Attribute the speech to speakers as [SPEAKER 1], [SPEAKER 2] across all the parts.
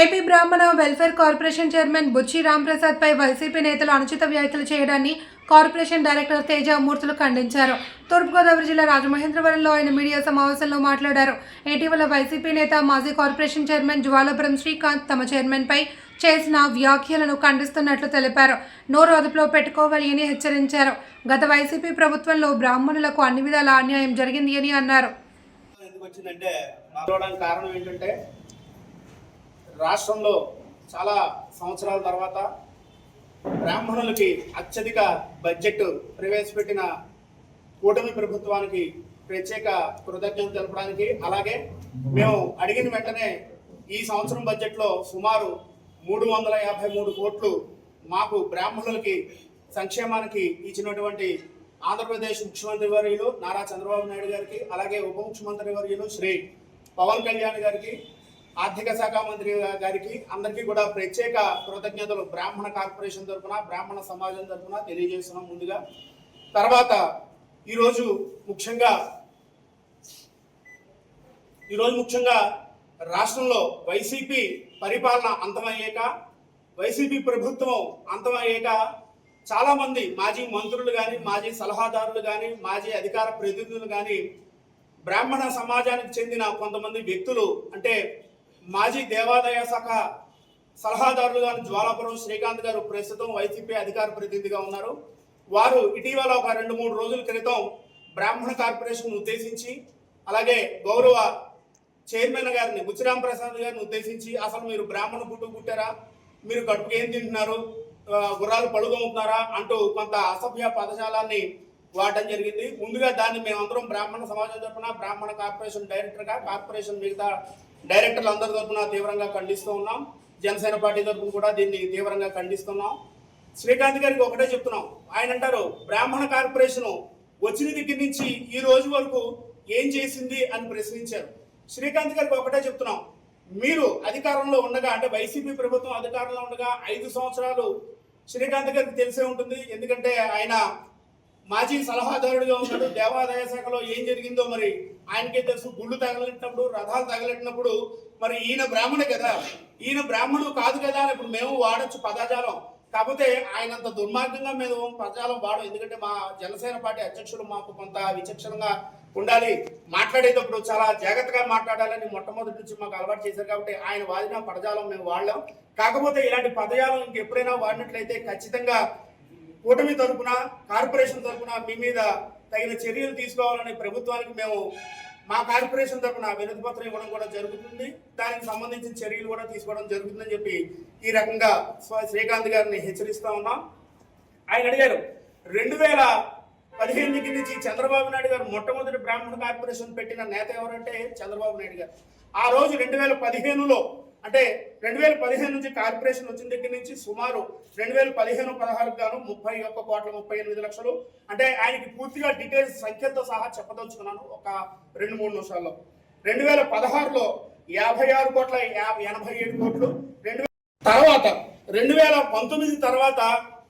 [SPEAKER 1] AP బ్రాహ్మణ welfare corporation chairman బుచ్చి రాంప్రసాద్ పై YCP నేతలు అనుచిత వ్యాఖ్యలు చేయడాన్ని కార్పొరేషన్ డైరెక్టర్ తేజమూర్తులు ఖండించారు. తూర్పుగోదావరి జిల్లా రాజమహేంద్రవరంలో ఆయన మీడియా సమావేశంలో మాట్లాడారు. ఇటీవల వైసీపీ నేత మాజీ కార్పొరేషన్ చైర్మన్ జ్వాలపురం శ్రీకాంత్ తమ చైర్మన్ పై చేసిన వ్యాఖ్యలను ఖండిస్తున్నట్లు తెలిపారు. నోరు అదుపులో పెట్టుకోవాలి అని హెచ్చరించారు. గత వైసీపీ ప్రభుత్వంలో బ్రాహ్మణులకు అన్ని విధాల అన్యాయం జరిగింది అని అన్నారు.
[SPEAKER 2] రాష్ట్రంలో చాలా సంవత్సరాల తర్వాత బ్రాహ్మణులకి అత్యధిక బడ్జెట్ ప్రవేశపెట్టిన కూటమి ప్రభుత్వానికి ప్రత్యేక కృతజ్ఞతలు తెలపడానికి, అలాగే మేము అడిగిన వెంటనే ఈ సంవత్సరం బడ్జెట్లో సుమారు 353 కోట్లు మాకు బ్రాహ్మణులకి సంక్షేమానికి ఇచ్చినటువంటి ఆంధ్రప్రదేశ్ ముఖ్యమంత్రి వర్యులు నారా చంద్రబాబు నాయుడు గారికి, అలాగే ఉప ముఖ్యమంత్రి వర్యులు శ్రీ పవన్ కళ్యాణ్ గారికి, ఆర్థిక శాఖ మంత్రి గారికి అందరికీ కూడా ప్రత్యేక కృతజ్ఞతలు బ్రాహ్మణ కార్పొరేషన్ తరఫున, బ్రాహ్మణ సమాజం తరఫున తెలియజేస్తున్నాం ముందుగా. తర్వాత ఈరోజు ముఖ్యంగా రాష్ట్రంలో వైసీపీ పరిపాలన అంతమయ్యాక, వైసీపీ ప్రభుత్వం అంతమయ్యాక చాలామంది మాజీ మంత్రులు కానీ, మాజీ సలహాదారులు కానీ, మాజీ అధికార ప్రతినిధులు కానీ, బ్రాహ్మణ సమాజానికి చెందిన కొంతమంది వ్యక్తులు, అంటే మాజీ దేవాదాయ శాఖ సలహాదారులు గారు జ్వాలాపురం శ్రీకాంత్ గారు ప్రస్తుతం వైసీపీ అధికార ప్రతినిధిగా ఉన్నారు. వారు ఇటీవల ఒక 2-3 రోజుల క్రితం బ్రాహ్మణ కార్పొరేషన్ ఉద్దేశించి, అలాగే గౌరవ చైర్మన్ గారిని బుచ్చిరాం ప్రసాద్ గారిని ఉద్దేశించి, అసలు మీరు బ్రాహ్మణ పుట్టు పుట్టారా, మీరు కడుపుకి ఏం తింటున్నారు, గుర్రాలు పడుగొమ్ముతున్నారా అంటూ కొంత అసభ్య పదజాలాన్ని వాడటం జరిగింది. ముందుగా దాన్ని మేమందరం బ్రాహ్మణ సమాజం తరఫున, బ్రాహ్మణ కార్పొరేషన్ డైరెక్టర్గా, కార్పొరేషన్ మిగతా డైరెక్టర్లు అందరి తరఫున తీవ్రంగా ఖండిస్తూ ఉన్నాం. జనసేన పార్టీ తరఫున కూడా దీన్ని తీవ్రంగా ఖండిస్తున్నాం. శ్రీకాంత్ గారికి ఒకటే చెప్తున్నాం. ఆయన అంటారు, బ్రాహ్మణ కార్పొరేషన్ వచ్చిన దగ్గర నుంచి ఈ రోజు వరకు ఏం చేసింది అని ప్రశ్నించారు. శ్రీకాంత్ గారికి ఒకటే చెప్తున్నాం, మీరు అధికారంలో ఉండగా, అంటే వైసీపీ ప్రభుత్వం అధికారంలో ఉండగా 5 సంవత్సరాలు శ్రీకాంత్ గారికి తెలిసే ఉంటుంది. ఎందుకంటే ఆయన మాజీ సలహాదారుడిగా ఉన్నాడు. దేవాదాయ శాఖలో ఏం జరిగిందో మరి ఆయనకే తెలుసు. గుళ్ళు తగలెట్టినప్పుడు, రథాలు తగలెట్టినప్పుడు మరి ఈయన బ్రాహ్మణే కదా, ఈయన బ్రాహ్మణుడు కాదు కదా అని ఇప్పుడు మేము వాడచ్చు పదజాలం. కాకపోతే ఆయనంత దుర్మార్గంగా మేము పదజాలం వాడం. ఎందుకంటే మా జనసేన పార్టీ అధ్యక్షుడు మాకు కొంత విచక్షణగా ఉండాలి, మాట్లాడేటప్పుడు చాలా జాగ్రత్తగా మాట్లాడాలని మొట్టమొదటి నుంచి మాకు అలవాటు చేశారు. కాబట్టి ఆయన వాడిన పదజాలం మేము వాడలేం. కాకపోతే ఇలాంటి పదజాలం ఇంకెప్పుడైనా వాడినట్లయితే ఖచ్చితంగా కూటమి తరఫున, కార్పొరేషన్ తరఫున మీ మీద తగిన చర్యలు తీసుకోవాలని ప్రభుత్వానికి మేము మా కార్పొరేషన్ తరఫున వినతి పత్రం ఇవ్వడం కూడా జరుగుతుంది. దానికి సంబంధించిన చర్యలు కూడా తీసుకోవడం జరుగుతుందని చెప్పి ఈ రకంగా శ్రీకాంత్ గారిని హెచ్చరిస్తా ఉన్నాం. ఆయన అడిగారు, 2015 దగ్గర నుంచి చంద్రబాబు నాయుడు గారు మొట్టమొదటి బ్రాహ్మణ కార్పొరేషన్ పెట్టిన నేత ఎవరంటే చంద్రబాబు నాయుడు గారు. ఆ రోజు 2015లో, అంటే 2015 నుంచి కార్పొరేషన్ వచ్చిన దగ్గర నుంచి సుమారు 2015-16 గాను 31,38,00,000, అంటే ఆయనకి పూర్తిగా డీటెయిల్స్ సంఖ్యలతో సహా చెప్పదలుచుకున్నాను ఒక 2-3 నిమిషాల్లో. 2016లో 56,87,00,000. తర్వాత 2019 తర్వాత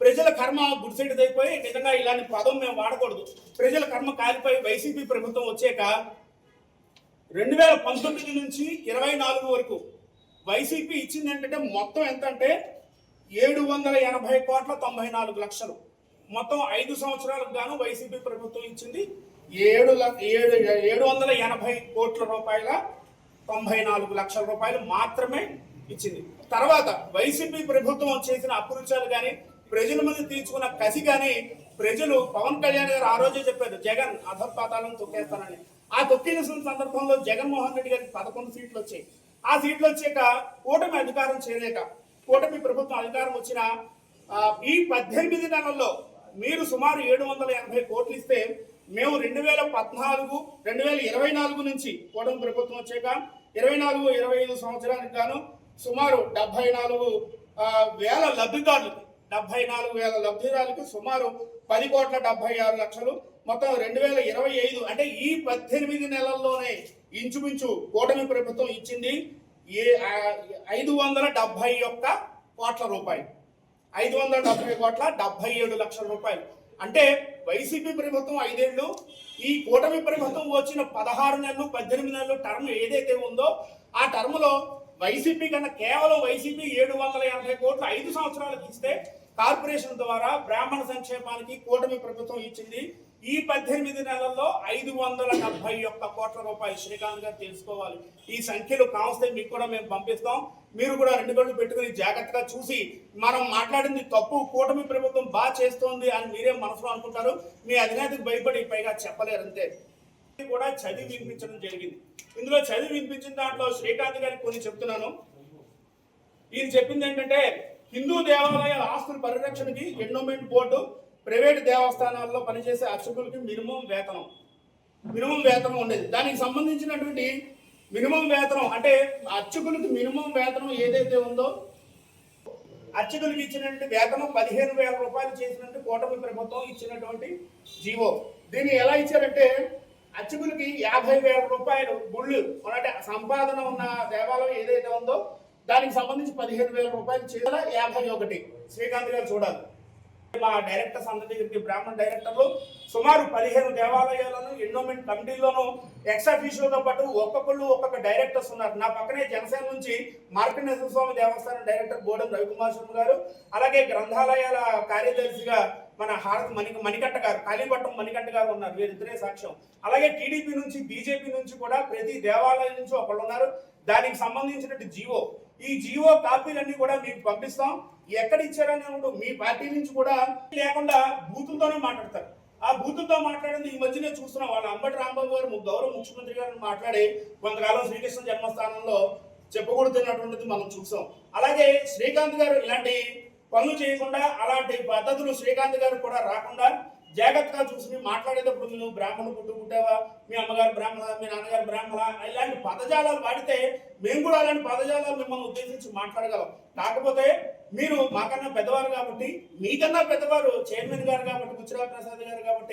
[SPEAKER 2] ప్రజల కర్మ గుడ్ సైడ్ అయిపోయి, నిజంగా ఇలాంటి పదం మేము వాడకూడదు, ప్రజల కర్మ కాలిపోయి వైసీపీ ప్రభుత్వం వచ్చాక 2019 నుంచి 24 వరకు వైసీపీ ఇచ్చింది ఏంటంటే మొత్తం ఎంత అంటే 780,94,00,000. మొత్తం 5 సంవత్సరాలకు గాను వైసీపీ ప్రభుత్వం ఇచ్చింది 780 కోట్ల రూపాయల 94 లక్షల రూపాయలు మాత్రమే ఇచ్చింది. తర్వాత వైసీపీ ప్రభుత్వం చేసిన అపృత్యాలు కానీ, ప్రజల మీద తీర్చుకున్న కసి కానీ, ప్రజలు పవన్ కళ్యాణ్ గారు ఆ రోజే చెప్పారు, జగన్ అధపాతాలను తొక్కేస్తానని. ఆ తొక్కిన సందర్భంలో జగన్మోహన్ రెడ్డి గారికి 11 సీట్లు వచ్చాయి. ఆ సీట్లు వచ్చాక కూటమి అధికారం చేయలేక, కూటమి ప్రభుత్వం అధికారం వచ్చిన ఈ 18 నెలల్లో మీరు సుమారు 780 కోట్లు ఇస్తే, మేము 2024 నుంచి కూటమి ప్రభుత్వం వచ్చాక 24-25 సంవత్సరానికి గాను సుమారు 74,000 లబ్ధిదారులకి సుమారు 10,76,00,000. మొత్తం 2025, అంటే ఈ 18 నెలల్లోనే ఇంచుమించు కూటమి ప్రభుత్వం ఇచ్చింది 571 కోట్ల రూపాయలు, 570,77,00,000 రూపాయలు. అంటే వైసీపీ ప్రభుత్వం 5 ఏళ్ళు, ఈ కూటమి ప్రభుత్వం వచ్చిన 16 నెలలు 18 నెలలు టర్మ్ ఏదైతే ఉందో ఆ టర్మ్ లో వైసీపీ కన్నా కేవలం వైసీపీ 780 కోట్లు 5 సంవత్సరాలకు ఇస్తే కార్పొరేషన్ ద్వారా బ్రాహ్మణ సంక్షేమానికి కూటమి ప్రభుత్వం ఇచ్చింది. ఈ 18 నెలల్లో 571 కోట్ల రూపాయలు. శ్రీకాంత్ గారు తెలుసుకోవాలి. ఈ సంఖ్యలు కావస్తే మీకు కూడా మేము పంపిస్తాం. మీరు కూడా 2 కళ్ళు పెట్టుకుని జాగ్రత్తగా చూసి మనం మాట్లాడింది తప్పు, కూటమి ప్రభుత్వం బాగా చేస్తోంది అని మీరే మనసులో అనుకుంటారు. మీ అధినేతకు భయపడి పైగా చెప్పలేరు అంతే. కూడా చదివి వినిపించడం జరిగింది. ఇందులో చదివి వినిపించిన దాంట్లో శ్రీకాంత్ గారికి కొన్ని చెప్తున్నాను. ఈయన చెప్పింది ఏంటంటే హిందూ దేవాలయ ఆస్తుల పరిరక్షణకి ఎండోమెంట్ బోర్డు ప్రైవేట్ దేవస్థానాల్లో పనిచేసే అర్చకులకి మినిమం వేతనం ఉండేది. దానికి సంబంధించినటువంటి మినిమం వేతనం అంటే అర్చకులకి మినిమం వేతనం ఏదైతే ఉందో అర్చకులకి ఇచ్చినటువంటి వేతనం 15,000 రూపాయలు చేసినట్టు కూటమి ప్రభుత్వం ఇచ్చినటువంటి జీవో. దీన్ని ఎలా ఇచ్చారంటే అర్చకులకి 50,000 రూపాయలు గుళ్ళు అంటే సంపాదన ఉన్న దేవాలయం ఏదైతే ఉందో దానికి సంబంధించి 15,000 రూపాయలు చేయాల 51. శ్రీకాంత్ గారు చూడాలి. మా డైరెక్టర్స్ అందరి దగ్గరికి బ్రాహ్మణ డైరెక్టర్లు సుమారు 15 దేవాలయాలను ఎండోమెంట్ కమిటీలోను ఎక్స్ అఫీషియోతో పాటు ఒక్కొక్క డైరెక్టర్స్ ఉన్నారు. నా పక్కనే జనసేన నుంచి మార్కండేశ్వర స్వామి దేవస్థానం డైరెక్టర్ బోడెం రవికుమార్ శర్మ గారు, అలాగే గ్రంథాలయాల కార్యదర్శిగా మన మణికంఠ గారు, కాళీపట్నం మణికంఠ గారు ఉన్నారు. వీరిద్దరే సాక్ష్యం. అలాగే టీడీపీ నుంచి బీజేపీ నుంచి కూడా ప్రతి దేవాలయం నుంచి ఒకళ్ళు ఉన్నారు. దానికి సంబంధించినట్టు జీవో, ఈ జీవో కాపీలన్నీ కూడా మీకు పంపిస్తాం. ఎక్కడ ఇచ్చారని మీ పార్టీ నుంచి కూడా లేకుండా బూతులతోనే మాట్లాడతారు. ఆ బూతులతో మాట్లాడింది ఈ మధ్యనే చూస్తున్నాం. వాళ్ళ అంబటి రాంబాబు గారు గౌరవ ముఖ్యమంత్రి గారిని మాట్లాడి కొంతకాలం శ్రీకృష్ణ జన్మస్థానంలో చెప్పకూడదున్నటువంటిది మనం చూసాం. అలాగే శ్రీకాంత్ గారు ఇలాంటి పనులు చేయకుండా, అలాంటి పద్ధతులు శ్రీకాంత్ గారు కూడా రాకుండా జాగ్రత్తగా చూసి మాట్లాడేటప్పుడు నువ్వు బ్రాహ్మణ పుట్టావా, మీ అమ్మగారు బ్రాహ్మణ, మీ నాన్నగారు బ్రాహ్మణ, ఇలాంటి పదజాలాలు వాడితే మేము కూడా అలాంటి పదజాలాలు మిమ్మల్ని ఉద్దేశించి మాట్లాడగలం. కాకపోతే మీరు మాకన్నా పెద్దవారు కాబట్టి, మీకన్నా పెద్దవారు చైర్మన్ గారు కాబట్టి, బుచ్చిరాజ్ ప్రసాద్ గారు కాబట్టి